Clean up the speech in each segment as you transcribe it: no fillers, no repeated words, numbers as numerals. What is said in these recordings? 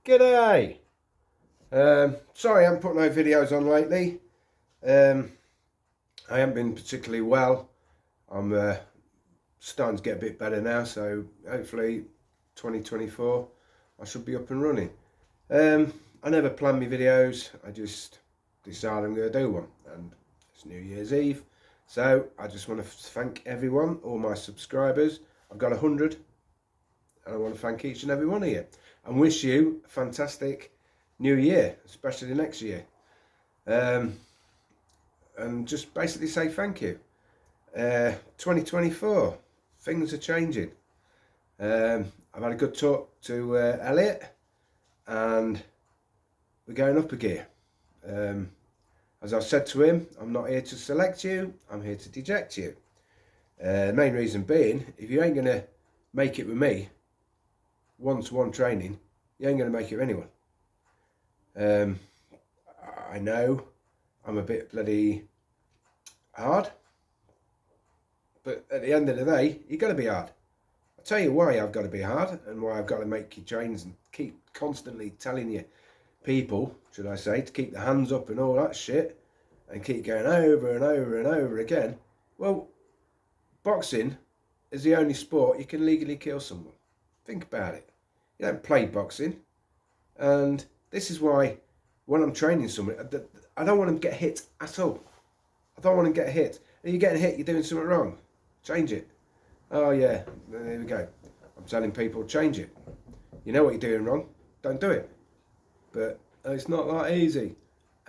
G'day! Sorry I haven't put no videos on lately. I haven't been particularly well. I'm starting to get a bit better now, so hopefully 2024 I should be up and running. I never plan my videos, I just decide I'm going to do one, and it's New Year's Eve, so I just want to thank everyone, all my subscribers. I've got 100, and I want to thank each and every one of you and wish you a fantastic new year, especially next year, and just basically say thank you. 2024, things are changing. I've had a good talk to Elliot, and we're going up a gear. As I've said to him, I'm not here to select you, I'm here to deject you. The main reason being, if you ain't going to make it with me, one-to-one training, you ain't going to make it with anyone. I know I'm a bit bloody hard, but at the end of the day, you've got to be hard. I'll tell you why I've got to be hard and why I've got to make you trains and keep constantly telling you people, should I say, to keep the hands up and all that shit and keep going over and over and over again. Well, boxing is the only sport you can legally kill someone. Think about it. You don't play boxing, and this is why when I'm training someone, I don't want them to get hit at all. I don't want them to get hit. If you're getting hit, you're doing something wrong. Change it. Oh yeah, there we go. I'm telling people, change it. You know what you're doing wrong, don't do it. But it's not that easy.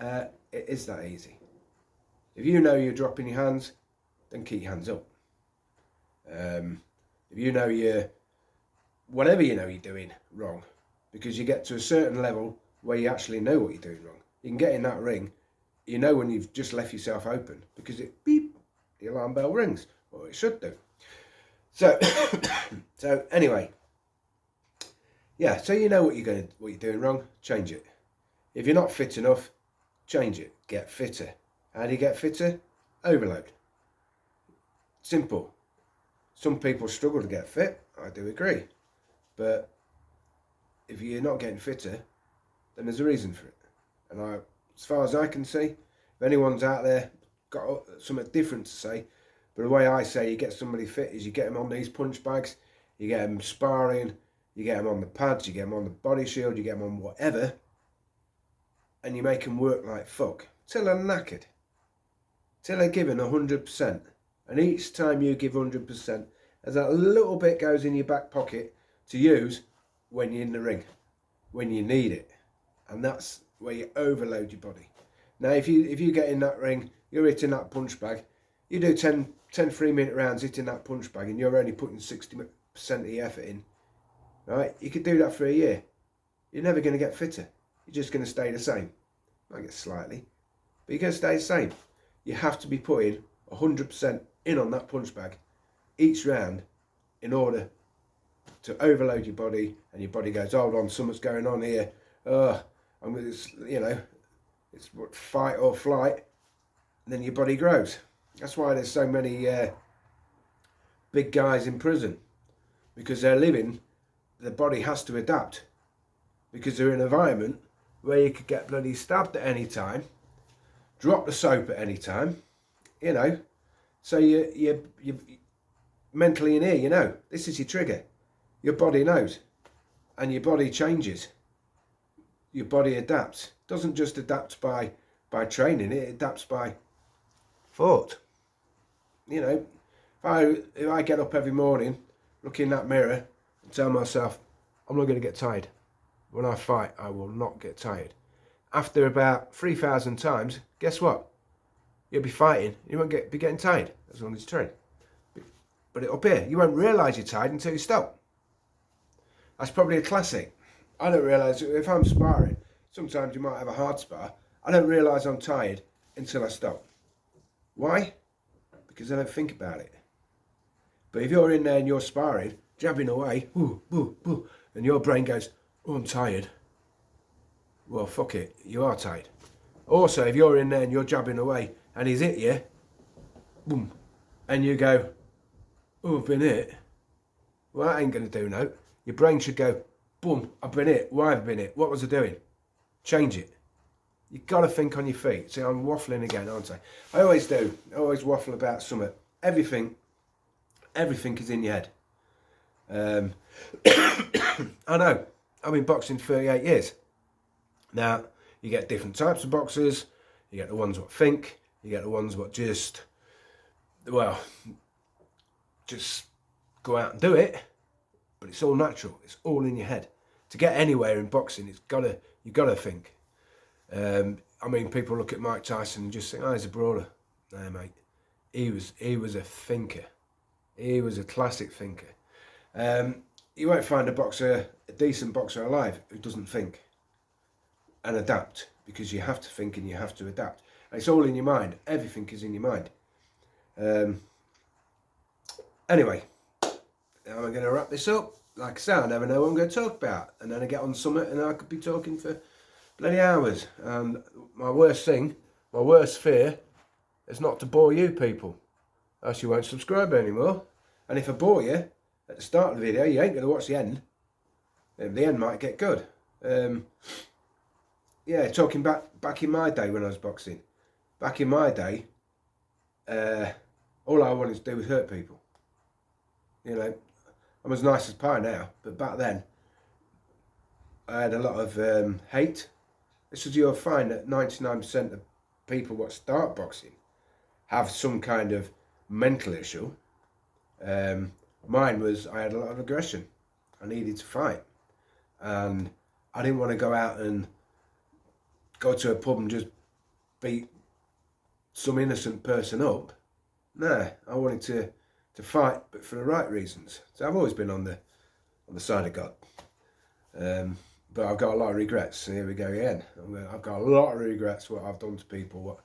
It is that easy. If you know you're dropping your hands, then keep your hands up. If you know whatever you know you're doing wrong, because you get to a certain level where you actually know what you're doing wrong. You can get in that ring, you know when you've just left yourself open, because it beep, the alarm bell rings, or it should do. So, so anyway, yeah. So you know what you're doing wrong. Change it. If you're not fit enough, change it. Get fitter. How do you get fitter? Overload. Simple. Some people struggle to get fit. I do agree, but if you're not getting fitter, then there's a reason for it. And as far as I can see, if anyone's out there got something different to say, but the way I say you get somebody fit is you get them on these punch bags, you get them sparring, you get them on the pads, you get them on the body shield, you get them on whatever, and you make them work like fuck till they're knackered, till they're giving 100%. And each time you give 100%, as that little bit goes in your back pocket to use when you're in the ring, when you need it. And that's where you overload your body. Now, if you get in that ring, you're hitting that punch bag, you do 10 3-minute rounds hitting that punch bag, and you're only putting 60% of your effort in, right? You could do that for a year. You're never going to get fitter. You're just going to stay the same. Might get slightly, but you're going to stay the same. You have to be putting 100% in on that punch bag each round in order to overload your body, and your body goes, hold on, something's going on here. I'm going to, it's fight or flight, and then your body grows. That's why there's so many big guys in prison, because they're living, the body has to adapt, because they're in an environment where you could get bloody stabbed at any time, drop the soap at any time, so you mentally in here, this is your trigger. Your body knows, and your body changes. Your body adapts. It doesn't just adapt by training, it adapts by thought. If I get up every morning, look in that mirror and tell myself, I'm not going to get tired. When I fight, I will not get tired. After about 3,000 times, guess what? You'll be fighting, you won't be getting tired as long as you train. But up here, you won't realise you're tired until you stop. That's probably a classic. I don't realise, if I'm sparring, sometimes you might have a hard spar, I don't realise I'm tired until I stop. Why? Because I don't think about it. But if you're in there and you're sparring, jabbing away, and your brain goes, oh, I'm tired. Well, fuck it, you are tired. Also, if you're in there and you're jabbing away and he's hit you, boom, and you go, oh, I've been hit. Well, that ain't going to do no. Your brain should go, boom, I've been hit. Why have I been hit? What was I doing? Change it. You've got to think on your feet. See, I'm waffling again, aren't I? I always do. I always waffle about something. Everything is in your head. I know. I've been boxing 38 years. Now, you get different types of boxers. You get the ones that think. You get the ones that just go out and do it. But it's all natural. It's all in your head. To get anywhere in boxing, you've got to think. I mean, people look at Mike Tyson and just think, oh, he's a brawler. No, mate. He was a thinker. He was a classic thinker. You won't find a decent boxer alive who doesn't think and adapt, because you have to think and you have to adapt. And it's all in your mind. Everything is in your mind. Anyway, now I'm going to wrap this up. Like I say, I never know what I'm going to talk about. And then I get on summit and I could be talking for bloody hours. And my worst fear is not to bore you people. Else you won't subscribe anymore. And if I bore you at the start of the video, you ain't going to watch the end. The end might get good. Yeah, talking back in my day when I was boxing. Back in my day, all I wanted to do was hurt people. You know, I'm as nice as pie now, but back then, I had a lot of hate. This is, you'll find that 99% of people that start boxing have some kind of mental issue. Mine was, I had a lot of aggression. I needed to fight. And I didn't want to go out and go to a pub and just beat some innocent person up. No, I wanted to fight, but for the right reasons. So I've always been on the side of God. But I've got a lot of regrets. So here we go again. I've got a lot of regrets what I've done to people, what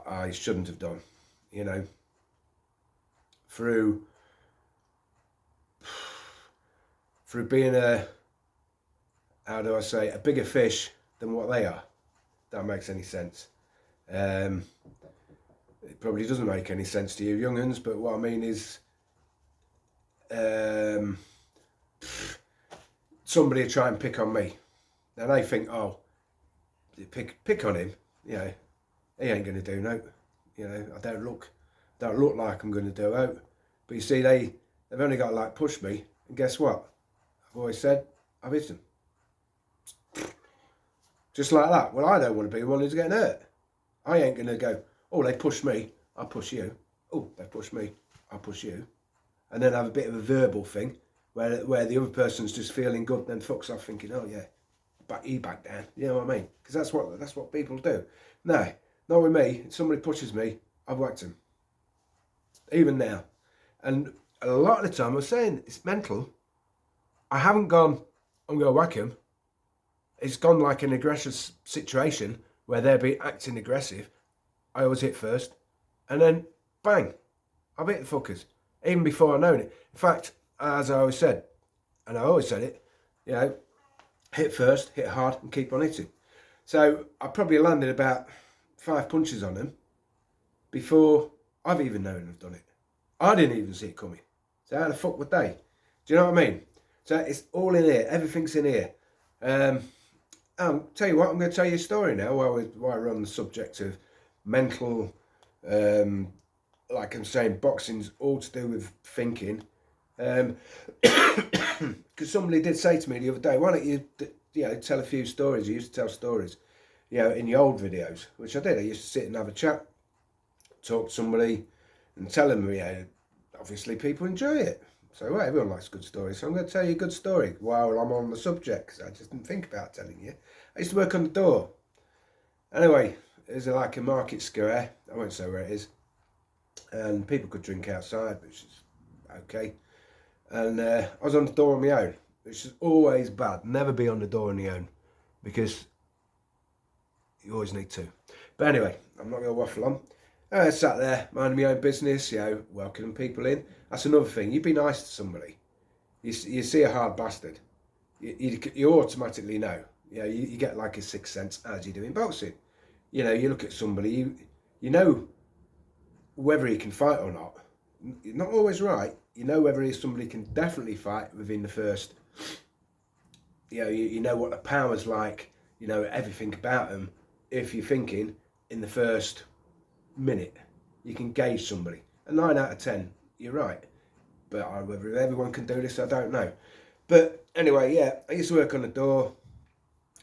I shouldn't have done. You know, through being a bigger fish than what they are. If that makes any sense. It probably doesn't make any sense to you young'uns, but what I mean is, somebody will try and pick on me. Now they think, oh, pick on him, you know, he ain't going to do no. You know, I don't look like I'm going to do out. But you see, they've only got to like push me, and guess what? I've always said, I've hit them. Just like that. Well, I don't want to be the one who's getting hurt. I ain't going to go, oh, they push me, I'll push you. Oh, they push me, I'll push you. And then have a bit of a verbal thing where the other person's just feeling good, then fucks off thinking, oh yeah, he back down. You know what I mean? Because that's what people do. No, not with me. If somebody pushes me, I've whacked him. Even now. And a lot of the time I was saying it's mental. I haven't gone, I'm going to whack him. It's gone like an aggressive situation where they'll be acting aggressive. I always hit first. And then, bang, I've hit the fuckers. Even before I known it. In fact, as I always said, and I always said it, you know, hit first, hit hard, and keep on hitting. So I probably landed about 5 punches on them before I've even known I've done it. I didn't even see it coming. So how the fuck would they? Do you know what I mean? So it's all in here. Everything's in here. Tell you what, I'm going to tell you a story now while we're on the subject of mental, like I'm saying, boxing's all to do with thinking. Because somebody did say to me the other day, why don't you tell a few stories? You used to tell stories, in your old videos, which I did. I used to sit and have a chat, talk to somebody and tell them, obviously people enjoy it. So everyone likes good stories. So I'm going to tell you a good story while I'm on the subject, because I just didn't think about telling you. I used to work on the door. Anyway, there's like a market square. I won't say where it is. And people could drink outside, which is okay. And I was on the door on my own, which is always bad. Never be on the door on your own, because you always need to. But anyway, I'm not going to waffle on. I sat there, minding my own business, welcoming people in. That's another thing. You be nice to somebody. You see a hard bastard, you automatically know. You get like a sixth sense as you do in boxing. You look at somebody, you know whether he can fight or not. You're not always right. You know whether somebody can definitely fight within the first you know what the power's like, you know everything about them. If you're thinking in the first minute, you can gauge somebody. A 9 out of 10, you're right. But whether everyone can do this, I don't know. But anyway, yeah, I used to work on the door.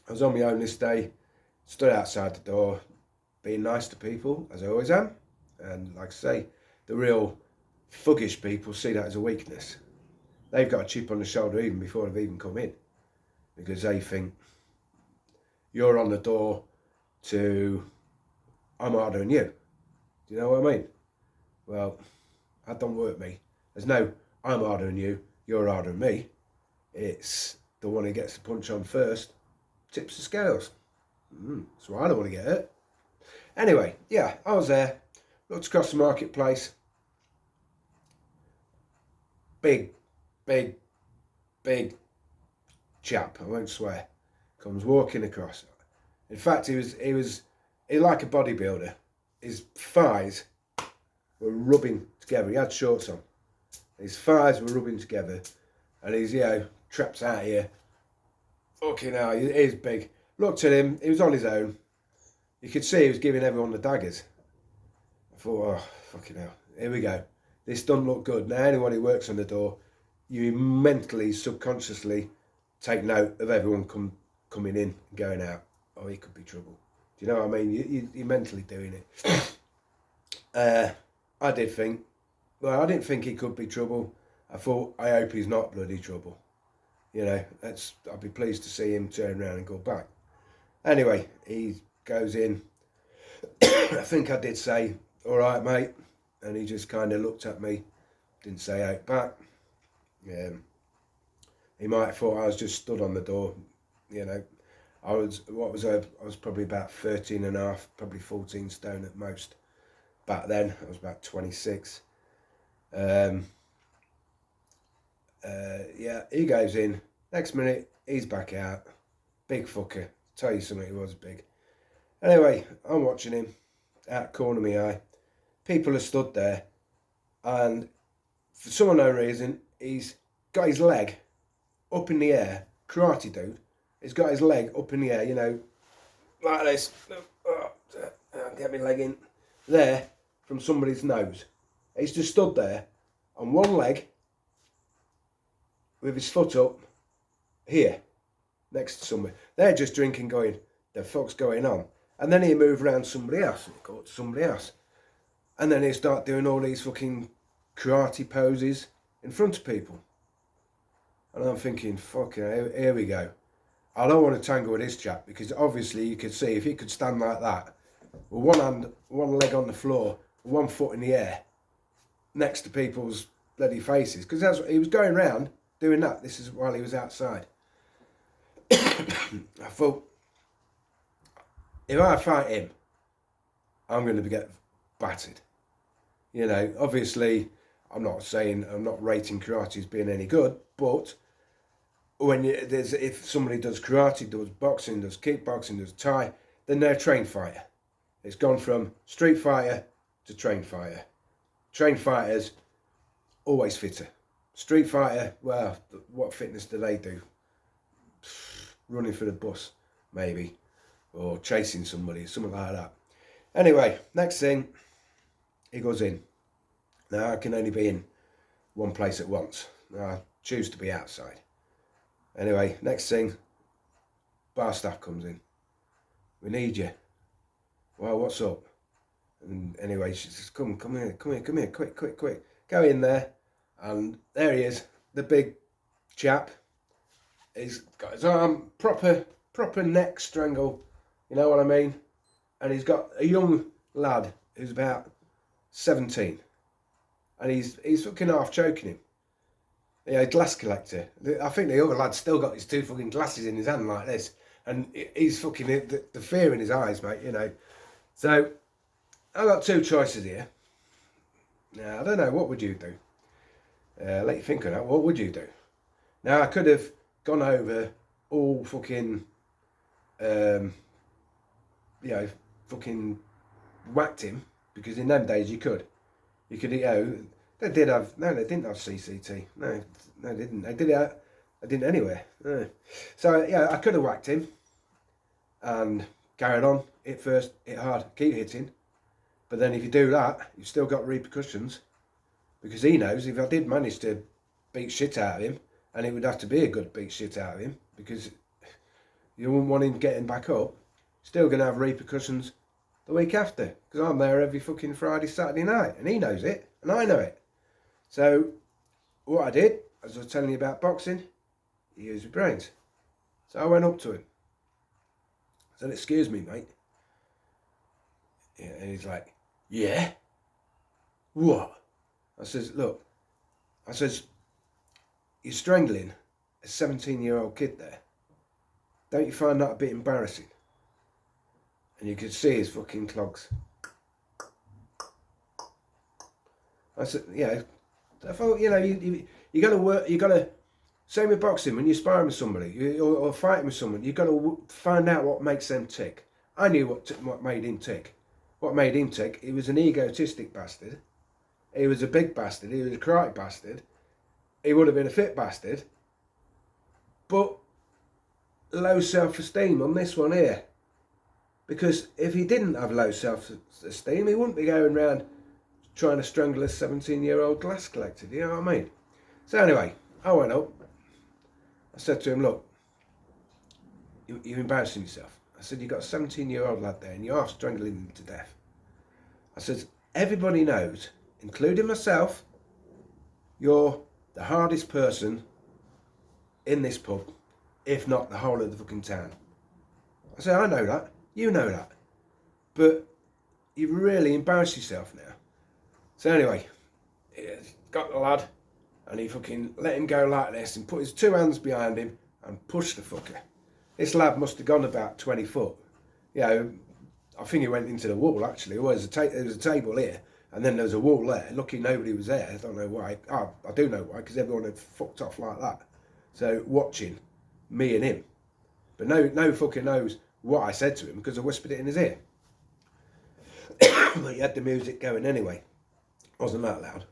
I was on my own this day, stood outside the door, being nice to people, as I always am. And like I say, the real thuggish people see that as a weakness. They've got a chip on the shoulder even before they've even come in, because they think you're on the door to, I'm harder than you. Do you know what I mean? Well, that don't work me. There's no, I'm harder than you, you're harder than me. It's the one who gets the punch on first tips the scales. So I don't want to get hurt. Anyway, yeah, I was there, looked across the marketplace. Big chap, I won't swear, comes walking across. In fact, he was like a bodybuilder. His thighs were rubbing together. He had shorts on. His thighs were rubbing together, and he's, traps out here. Fucking hell, he is big. Looked at him, he was on his own. You could see he was giving everyone the daggers. I thought, oh, fucking hell, here we go. This doesn't look good. Now, anyone who works on the door, you mentally, subconsciously take note of everyone coming in and going out. Oh, he could be trouble. Do you know what I mean? You're mentally doing it. I did think, well, I didn't think he could be trouble. I thought, I hope he's not bloody trouble. I'll be pleased to see him turn around and go back. Anyway, he goes in. I think I did say, all right, mate. And he just kind of looked at me, didn't say out back. He might have thought I was just stood on the door. I was probably about 13 and a half, probably 14 stone at most. Back then, I was about 26. He goes in. Next minute, he's back out. Big fucker. Tell you something, he was big. Anyway, I'm watching him out the corner of my eye. People are stood there, and for some unknown reason, he's got his leg up in the air. Karate dude. He's got his leg up in the air, like this. Get my leg in. There, from somebody's nose. He's just stood there on one leg with his foot up here, next to somebody. They're just drinking, going, the fuck's going on? And then he move around somebody else and go to somebody else. And then he start doing all these fucking karate poses in front of people. And I'm thinking, fucking, here we go. I don't want to tangle with this chap, because obviously you could see if he could stand like that, with one hand, one leg on the floor, one foot in the air, next to people's bloody faces, because that's what he was going around doing that. This is while he was outside. I thought, if I fight him, I'm going to get battered. Obviously, I'm not rating karate as being any good, but if somebody does karate, does boxing, does kickboxing, does Thai, then they're a trained fighter. It's gone from street fighter to trained fighter. Trained fighters, always fitter. Street fighter, well, what fitness do they do? Running for the bus, maybe, or chasing somebody, something like that. Anyway, next thing, he goes in. Now, I can only be in one place at once. Now, I choose to be outside. Anyway, next thing, bar staff comes in. We need you. Well, what's up? And anyway, she says, come here, quick. Go in there. And there he is, the big chap. He's got his arm, proper neck strangle, you know what I mean? And he's got a young lad who's about 17. And he's fucking half choking him. Glass collector. I think the other lad's still got his two fucking glasses in his hand like this. And he's fucking, the fear in his eyes, mate, So, I've got two choices here. Now, I don't know, what would you do? Let you think on that. What would you do? Now, I could have gone over all fucking, fucking whacked him, because in them days you could, they didn't have CCT. No, they didn't. They did it. I didn't anywhere. So yeah, I could have whacked him and carried on. Hit first, hit hard, keep hitting. But then if you do that, you've still got repercussions, because he knows if I did manage to beat shit out of him, and it would have to be a good beat shit out of him, because you wouldn't want him getting back up, still going to have repercussions the week after, because I'm there every fucking Friday, Saturday night, and he knows it, and I know it. So what I did, as I was telling you about boxing, he used my brains. So I went up to him. I said, "Excuse me, mate." Yeah, and he's like, "Yeah? What?" I says, "Look," I says, "you're strangling a 17-year-old kid there. Don't you find that a bit embarrassing?" And you could see his fucking clogs. I said, "Yeah." I thought, you got to work, you got to, same with boxing, when you're sparring with somebody or fighting with someone, you got to find out what makes them tick. I knew what made him tick. What made him tick? He was an egotistic bastard. He was a big bastard. He was a karate bastard. He would have been a fit bastard. But low self-esteem on this one here. Because if he didn't have low self-esteem, he wouldn't be going around trying to strangle a 17-year-old glass collector. Do you know what I mean? So anyway, I went up. I said to him, "Look, you're embarrassing yourself." I said, "You've got a 17-year-old lad there and you're half strangling him to death." I said, "Everybody knows, including myself, you're the hardest person in this pub, if not the whole of the fucking town." I said, "I know that. You know that. But you've really embarrassed yourself now." So anyway, he got the lad and he fucking let him go like this and put his two hands behind him and pushed the fucker. This lad must have gone about 20 foot. You know, I think he went into the wall actually. There was a table here and then there was a wall there. Lucky nobody was there. I don't know why. Oh, I do know why, because everyone had fucked off like that. So watching me and him. But no fucker knows what I said to him because I whispered it in his ear. But he had the music going anyway. Wasn't that loud.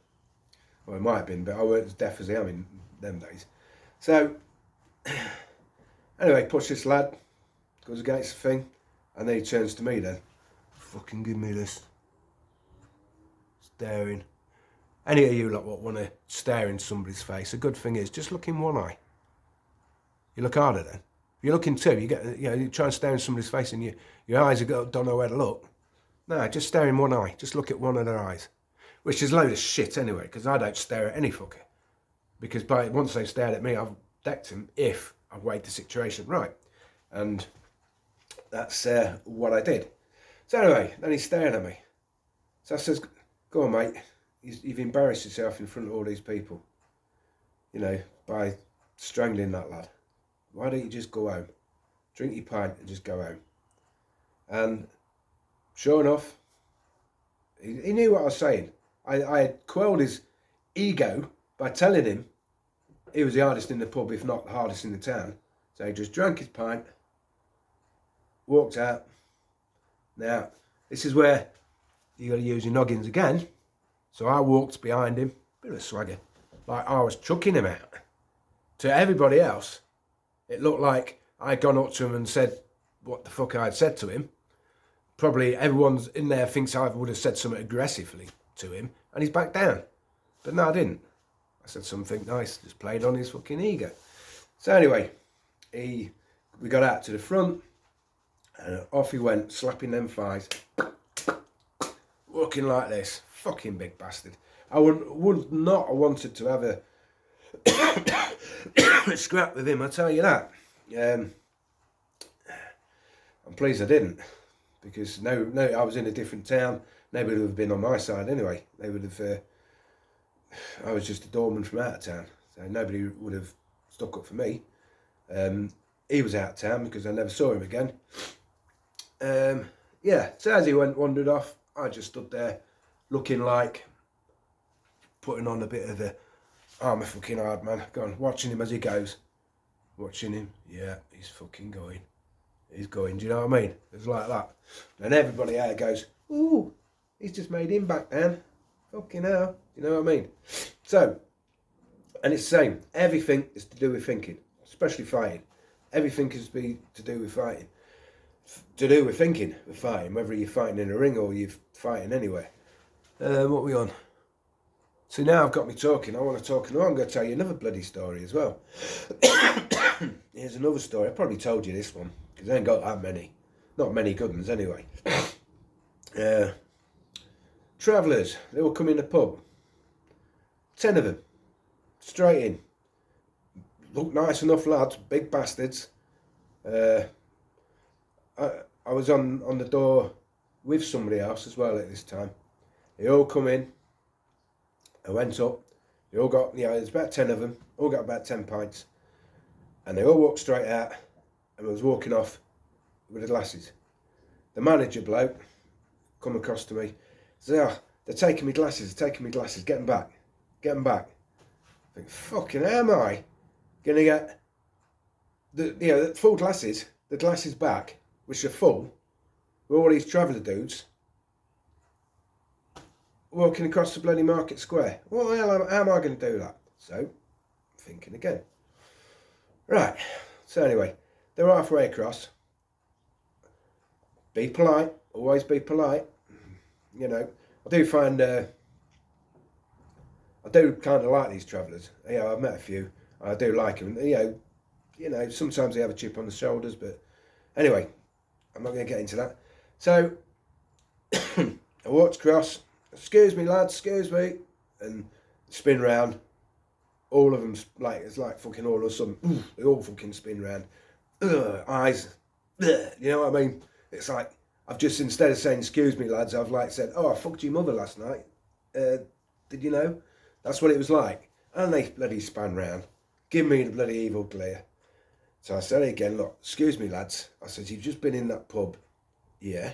Well, it might have been, but I weren't as deaf as I am in them days. So, anyway, push this lad, goes against the thing, and then he turns to me then. "Fucking give me this." Staring. Any of you lot what want to stare in somebody's face, a good thing is just look in one eye. You look harder then. If you look in two, you try and stare in somebody's face and your eyes don't know where to look. No, just stare in one eye. Just look at one of their eyes. Which is a load of shit anyway, because I don't stare at any fucker. Because once they've stared at me, I've decked them if I've weighed the situation right. And that's what I did. So anyway, then he's staring at me. So I says, "Go on, mate. You've embarrassed yourself in front of all these people, by strangling that lad. Why don't you just go home? Drink your pint and just go home." And sure enough, he knew what I was saying. I had quelled his ego by telling him he was the hardest in the pub, if not the hardest in the town. So he just drank his pint, walked out. Now, this is where you got to use your noggins again. So I walked behind him, bit of a swagger, like I was chucking him out. To everybody else, it looked like I'd gone up to him and said what the fuck I'd said to him. Probably everyone's in there thinks I would have said something aggressively to him, and he's back down. But no, I didn't. I said something nice, just played on his fucking ego. So anyway, we got out to the front, and off he went, slapping them thighs, walking like this. Fucking big bastard. I would not have wanted to have a scrap with him, I tell you that. I'm pleased I didn't. Because no, I was in a different town. Nobody would have been on my side anyway. They would have. I was just a doorman from out of town, so nobody would have stuck up for me. He was out of town because I never saw him again. Yeah. So as he wandered off, I just stood there, looking like putting on a bit of the I'm a fucking hard man. Watching him as he goes. Watching him. Yeah, he's fucking going. He's going, do you know what I mean? It's like that. And everybody out goes, "Ooh, he's just made him back down. Fucking hell." You know what I mean? So, And it's the same. Everything is to do with thinking, especially fighting. Everything is to do with fighting. To do with thinking, with fighting, whether you're fighting in a ring or you're fighting anywhere. What are we on? So now I've got me talking. I want to talk, and I'm going to tell you another bloody story as well. Here's another story. I probably told you this one because I ain't got that many. Not many good ones anyway. Travellers, they will come in the pub. 10 of them, straight in. Look nice enough lads, big bastards. I was on the door with somebody else as well at this time. They all come in. I went up. They all got, there's about 10 of them. All got about 10 pints. And they all walked straight out. And I was walking off with the glasses. The manager bloke come across to me. Says, oh, they're taking me glasses. Get them back. I think, fucking how am I going to get the full glasses, the glasses back, which are full, with all these traveller dudes walking across the bloody market square? What the hell, how am I going to do that? So, thinking again. Right, so anyway, they're halfway across. Be polite, always be polite. I do find, I do kind of like these travellers. I've met a few. I do like them. Sometimes they have a chip on the shoulders, but anyway, I'm not going to get into that. So, I walked across. Excuse me, lads, excuse me, and spin round. All of them, it's like fucking all of a sudden, they all fucking spin round. Eyes, you know what I mean? It's like, I've just, instead of saying, excuse me, lads, I've said, oh, I fucked your mother last night. Did you know? That's what it was like. And they bloody span round, give me the bloody evil glare. So I said again, look, excuse me, lads. I said, you've just been in that pub. Yeah,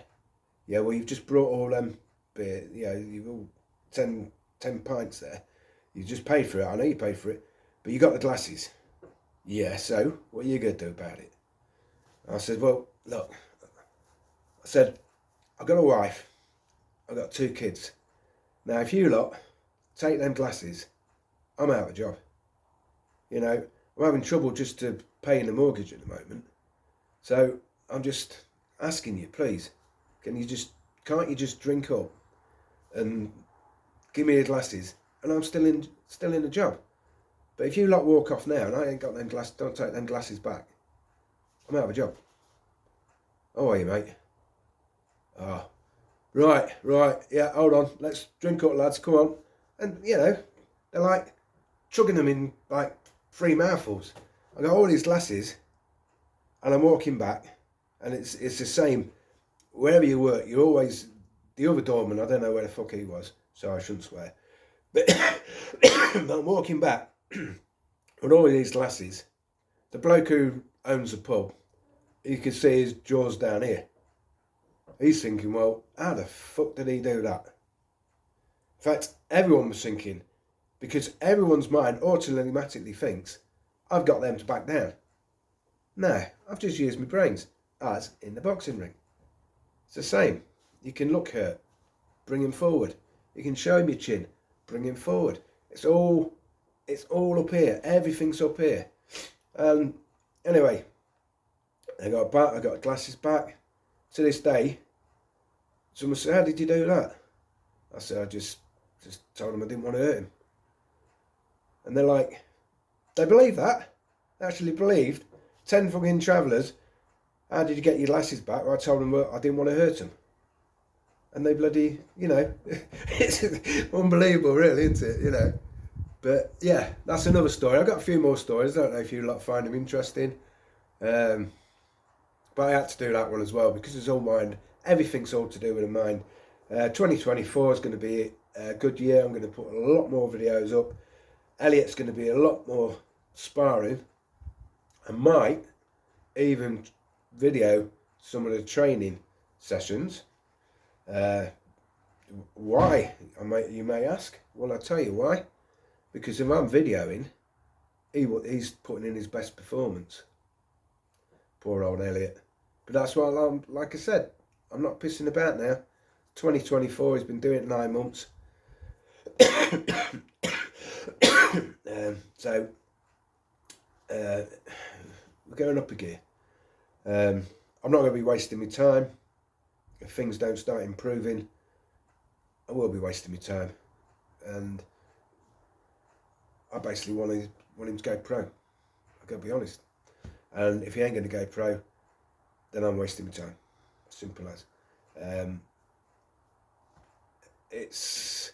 well, you've just brought all them beer, you've all 10 pints there. You just paid for it. I know you paid for it, but you got the glasses. Yeah, so what are you going to do about it? I said, well, look, I said, I've got a wife, I've got 2 kids. Now, if you lot take them glasses, I'm out of a job. I'm having trouble just to paying the mortgage at the moment. So I'm just asking you, please, can't you just drink up and give me the glasses, and I'm still in the job. But if you lot walk off now and I ain't got them glasses, don't take them glasses back, I'm out of a job. How are you, mate? Oh, right, yeah, hold on, let's drink up, lads, come on. And, they're like chugging them in like 3 mouthfuls. I got all these glasses and I'm walking back, and it's the same. Wherever you work, you're always, the other doorman, I don't know where the fuck he was, so I shouldn't swear. But I'm walking back with all these glasses. The bloke who owns the pub, you can see his jaws down here. He's thinking, well, how the fuck did he do that? In fact, everyone was thinking, because everyone's mind automatically thinks, I've got them to back down. No, I've just used my brains, as in the boxing ring. It's the same. You can look hurt, bring him forward. You can show him your chin, bring him forward. It's all up here. Everything's up here. Anyway, I got glasses back. To this day, someone said, how did you do that? I said, I just told him I didn't want to hurt him. And they're like, they believe that. They actually believed. 10 fucking travellers, how did you get your glasses back? Well, I told them, well, I didn't want to hurt them. And they bloody, it's unbelievable really, isn't it, But yeah, that's another story. I've got a few more stories. I don't know if you lot find them interesting. But I had to do that one as well because it's all mind. Everything's all to do with the mind. 2024 is going to be a good year. I'm going to put a lot more videos up. Elliot's going to be a lot more sparring. I might even video some of the training sessions. Why? You may ask. Well, I'll tell you why. Because if I'm videoing, he's putting in his best performance. Poor old Elliot. But that's why, like I said, I'm not pissing about now. 2024, he's been doing it 9 months. So we're going up a gear. I'm not going to be wasting my time. If things don't start improving, I will be wasting my time. And I basically want him to go pro. I've got to be honest. And if he ain't going to go pro, then I'm wasting my time. Simple as. It's,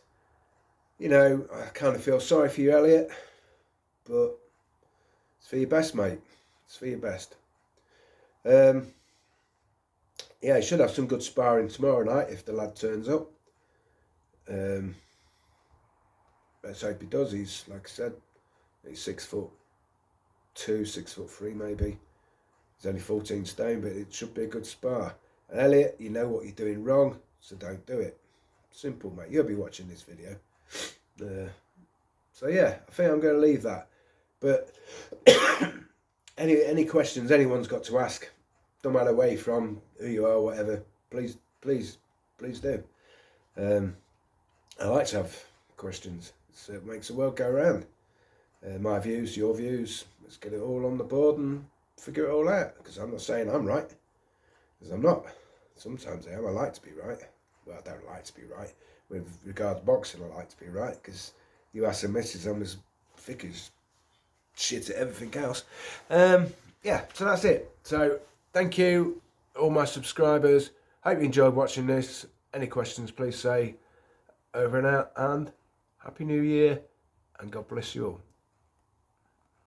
you know, I kind of feel sorry for you, Elliot, but it's for your best, mate. It's for your best. Yeah, he should have some good sparring tomorrow night if the lad turns up. Let's hope he does. He's, like I said, he's 6'2", 6'3" maybe. He's only 14 stone, but it should be a good spar. And Elliot, you know what you're doing wrong, so don't do it. Simple, mate. You'll be watching this video. So yeah, I think I'm going to leave that. But any questions anyone's got to ask, don't matter where you're from, who you are, whatever, please do. I like to have questions. It makes the world go round. My views, your views, let's get it all on the board and figure it all out. Because I'm not saying I'm right, because I'm not. Sometimes I am. I like to be right. Well, I don't like to be right. With regard to boxing, I like to be right, because you ask the missus, I'm as thick as shit at everything else. Yeah, so that's it. So thank you, all my subscribers. Hope you enjoyed watching this. Any questions, please say. Over and out, and Happy New Year, and God bless you all.